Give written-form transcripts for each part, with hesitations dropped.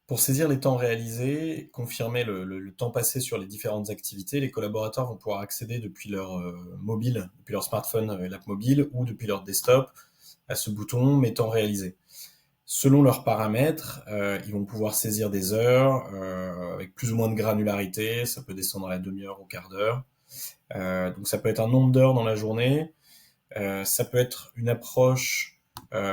Pour saisir les temps réalisés, confirmer le temps passé sur les différentes activités, les collaborateurs vont pouvoir accéder depuis leur mobile, depuis leur smartphone, l'app mobile, ou depuis leur desktop, à ce bouton « Mes temps réalisés ». Selon leurs paramètres, ils vont pouvoir saisir des heures avec plus ou moins de granularité. Ça peut descendre à la demi-heure, au quart d'heure. Donc ça peut être un nombre d'heures dans la journée. Ça peut être une approche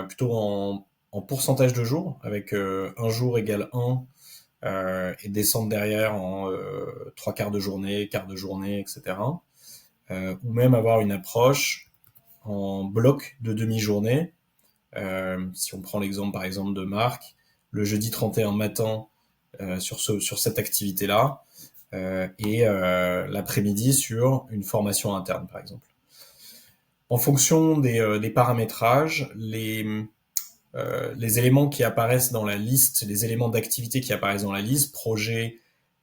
plutôt en pourcentage de jours, avec un jour égale 1, et descendre derrière en trois quarts de journée, quart de journée, etc. Ou même avoir une approche en bloc de demi-journée. Si on prend l'exemple par exemple de Marc, le jeudi 31 matin sur cette activité-là, et l'après-midi sur une formation interne par exemple. En fonction des paramétrages, les éléments qui apparaissent dans la liste, les éléments d'activité qui apparaissent dans la liste, projet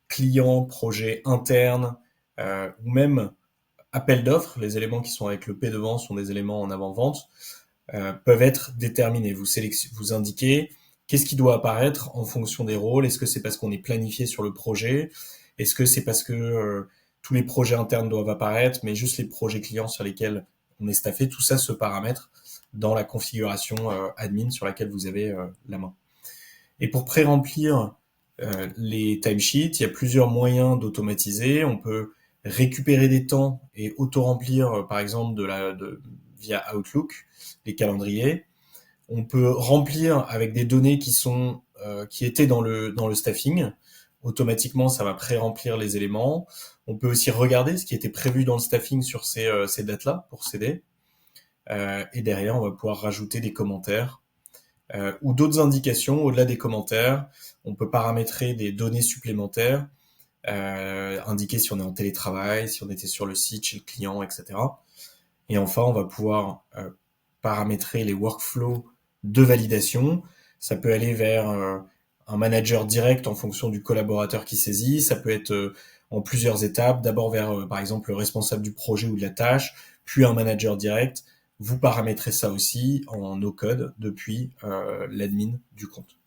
client, projet interne, ou même appel d'offres, les éléments qui sont avec le P devant sont des éléments en avant-vente, peuvent être déterminés. Vous indiquez qu'est-ce qui doit apparaître en fonction des rôles. Est-ce que c'est parce qu'on est planifié sur le projet? Est-ce que c'est parce que tous les projets internes doivent apparaître, mais juste les projets clients sur lesquels on est staffé? Tout ça se paramètre dans la configuration admin sur laquelle vous avez la main. Et pour pré-remplir les timesheets, il y a plusieurs moyens d'automatiser. On peut récupérer des temps et auto-remplir, par exemple, via Outlook, les calendriers. On peut remplir avec des données qui étaient dans le staffing. Automatiquement, ça va pré-remplir les éléments. On peut aussi regarder ce qui était prévu dans le staffing sur ces dates-là pour s'aider. Et derrière, on va pouvoir rajouter des commentaires ou d'autres indications au-delà des commentaires. On peut paramétrer des données supplémentaires, indiquer si on est en télétravail, si on était sur le site, chez le client, etc. Et enfin, on va pouvoir paramétrer les workflows de validation. Ça peut aller vers un manager direct en fonction du collaborateur qui saisit. Ça peut être en plusieurs étapes. D'abord vers, par exemple, le responsable du projet ou de la tâche, puis un manager direct. Vous paramétrez ça aussi en no-code depuis l'admin du compte.